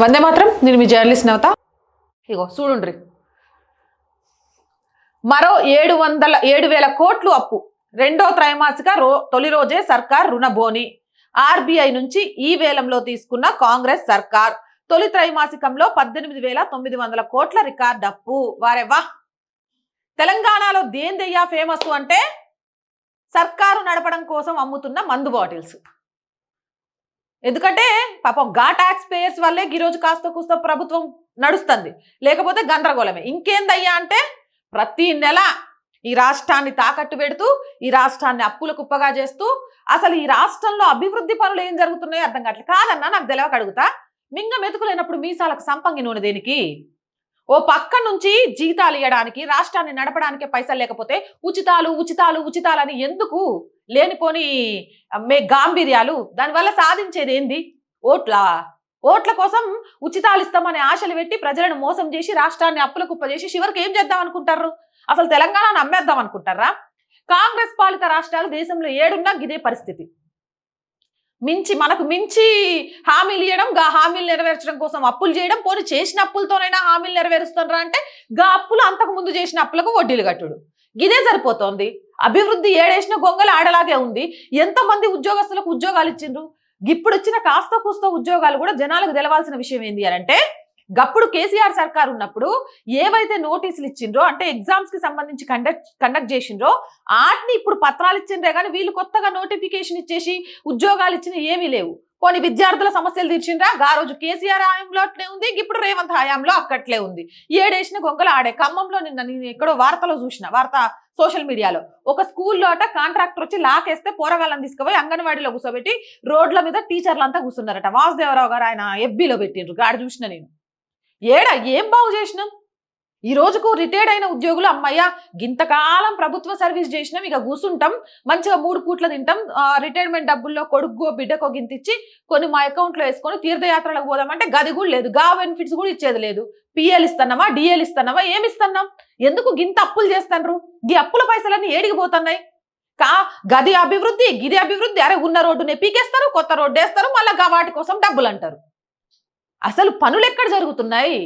వందే మాత్రం. నేను మీ జర్నలిస్ట్ నవత. ఇగో చూడుండ్రి, మరో 7,000 కోట్లు అప్పు. రెండో త్రైమాసిక తొలి రోజే సర్కార్ రుణబోని. ఆర్బీఐ నుంచి ఈ వేలంలో తీసుకున్న కాంగ్రెస్ సర్కార్ తొలి త్రైమాసికంలో 18,900 కోట్ల రికార్డ్ అప్పు. వారెవ్వా, తెలంగాణలో దేందయ్యా ఫేమస్ అంటే సర్కారు నడపడం కోసం అమ్ముతున్న మందు బాటిల్స్. ఎందుకంటే పాపం గా ట్యాక్స్ పేయర్స్ వల్లే ఈరోజు కాస్త కూస్త ప్రభుత్వం నడుస్తుంది, లేకపోతే గందరగోళమే. ఇంకేందయ్యా అంటే ప్రతి నెల ఈ రాష్ట్రాన్ని తాకట్టు పెడుతూ, ఈ రాష్ట్రాన్ని అప్పుల కుప్పగా చేస్తూ, అసలు ఈ రాష్ట్రంలో అభివృద్ధి పనులు ఏం జరుగుతున్నాయో అర్థం కావట్లేదు. కాదన్నా, నాకు తెలియక అడుగుతా, మింగ మెతుకులేనప్పుడు మీసాలకు సంపంగి నూనె దేనికి? ఓ పక్క నుంచి జీతాలు ఇవ్వడానికి, రాష్ట్రాన్ని నడపడానికే పైసలు లేకపోతే ఉచితాలు ఉచితాలు ఉచితాలని ఎందుకు? లేనిపోని గాంభీర్యాలు. దానివల్ల సాధించేది ఏంది? ఓట్ల కోసం ఉచితాలు ఇస్తామనే ఆశలు పెట్టి ప్రజలను మోసం చేసి రాష్ట్రాన్ని అప్పుల కుప్ప చేసి చివరికి ఏం చేద్దాం అనుకుంటారు? అసలు తెలంగాణను అమ్మేద్దాం అనుకుంటారా? కాంగ్రెస్ పాలిత రాష్ట్రాలు దేశంలో ఏడున్నా ఇదే పరిస్థితి. మనకు మించి హామీలు ఇవ్వడం, గా హామీలు నెరవేర్చడం కోసం అప్పులు చేయడం. పోనీ చేసిన అప్పులతోనైనా హామీలు నెరవేరుస్తున్నారా అంటే గా అప్పులు అంతకు ముందు చేసిన అప్పులకు వడ్డీలు కట్టుడు. ఇదే సరిపోతోంది. అభివృద్ధి ఏడేసిన గొంగలు ఆడలాగే ఉంది. ఎంతమంది ఉద్యోగస్తులకు ఉద్యోగాలు ఇచ్చిండ్రు? ఇప్పుడు ఇచ్చిన కాస్త కూస్త ఉద్యోగాలు కూడా జనాలకు తెలవాల్సిన విషయం ఏంది అంటే, గప్పుడు కేసీఆర్ సర్కార్ ఉన్నప్పుడు ఏవైతే నోటీసులు ఇచ్చిండ్రో, అంటే ఎగ్జామ్స్ కి సంబంధించి కండక్ట్ చేసిండ్రో, వాటిని ఇప్పుడు పత్రాలు ఇచ్చిండ్రే కానీ వీళ్ళు కొత్తగా నోటిఫికేషన్ ఇచ్చేసి ఉద్యోగాలు ఇచ్చిన ఏమీ లేవు. కొన్ని విద్యార్థుల సమస్యలు తీర్చిండ్రా? ఆ రోజు కేసీఆర్ హయాంలో అట్లే ఉంది, ఇప్పుడు రేవంత్ హయాంలో అక్కట్లే ఉంది. ఏడేసిన గొంగలు ఆడే. ఖమ్మంలో నేను ఎక్కడో వార్తలో చూసిన, సోషల్ మీడియాలో ఒక స్కూల్లో అట కాంట్రాక్టర్ వచ్చి లాకేస్తే పోరగాళ్ళని తీసుకుపోయి అంగన్వాడీలో కూర్చోబెట్టి రోడ్ల మీద టీచర్లంతా కూర్చున్నారట. వాసుదేవరావు గారు ఆయన ఎఫ్బీలో పెట్టిండ్రు, గాడి చూసిన నేను. ఏం బాగు చేసినాం? ఈ రోజుకు రిటైర్డ్ అయిన ఉద్యోగులు అమ్మయ్య గింతకాలం ప్రభుత్వ సర్వీస్ చేసినాం, ఇక కూర్చుంటాం, మంచిగా 3 పూట్ల తింటాం, రిటైర్మెంట్ డబ్బుల్లో కొడుకో బిడ్డకో గింతిచ్చి కొన్ని మా అకౌంట్లో వేసుకొని తీర్థయాత్రలకు పోదామంటే గది కూడా లేదు, గా బెనిఫిట్స్ కూడా ఇచ్చేది లేదు. పిఎల్ ఇస్తున్నామా, డిఎల్ ఇస్తున్నామా, ఏమి ఇస్తున్నాం? ఎందుకు గింత అప్పులు చేస్తున్నారు? ఈ అప్పుల పైసలన్నీ ఏడికి పోతున్నాయి? గది అభివృద్ధి, గిది అభివృద్ధి. అరే ఉన్న రోడ్డునే పీకేస్తారు, కొత్త రోడ్డు వేస్తారు, మళ్ళీ వాటి కోసం డబ్బులు అంటారు. అసలు పనులు ఎక్కడ జరుగుతున్నాయి?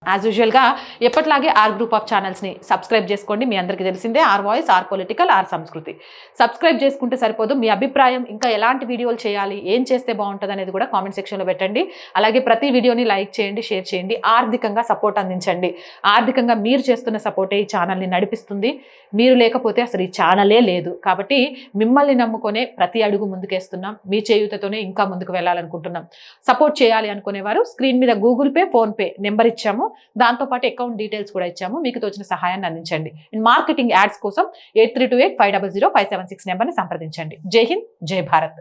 యాజ్ యూజువల్గా ఎప్పట్లాగే ఆర్ గ్రూప్ ఆఫ్ ఛానల్స్ని సబ్స్క్రైబ్ చేసుకోండి. మీ అందరికీ తెలిసిందే, our voice, our political, our Sanskriti. Subscribe చేసుకుంటే సరిపోదు, మీ అభిప్రాయం, ఇంకా ఎలాంటి వీడియోలు చేయాలి, ఏం చేస్తే బాగుంటుంది అనేది కూడా కామెంట్ సెక్షన్లో పెట్టండి. అలాగే ప్రతి వీడియోని లైక్ చేయండి, షేర్ చేయండి, ఆర్థికంగా సపోర్ట్ అందించండి. ఆర్థికంగా మీరు చేస్తున్న సపోర్టే ఈ ఛానల్ని నడిపిస్తుంది. మీరు లేకపోతే అసలు ఈ ఛానలే లేదు. కాబట్టి మిమ్మల్ని నమ్ముకొనే ప్రతి అడుగు ముందుకేస్తున్నాం. మీ చేయూతతోనే ఇంకా ముందుకు వెళ్ళాలనుకుంటున్నాం. సపోర్ట్ చేయాలి అనుకునేవారు స్క్రీన్ మీద గూగుల్ పే, ఫోన్పే నెంబర్ ఇచ్చాము, దాంతోపాటు అకౌంట్ డీటెయిల్స్ కూడా ఇచ్చాము. మీకు తోచిన సహాయాన్ని అందించండి. మార్కెటింగ్ యాడ్స్ కోసం 8328500576 నెంబర్ని సంప్రదించండి. జై హింద్, జై భారత్.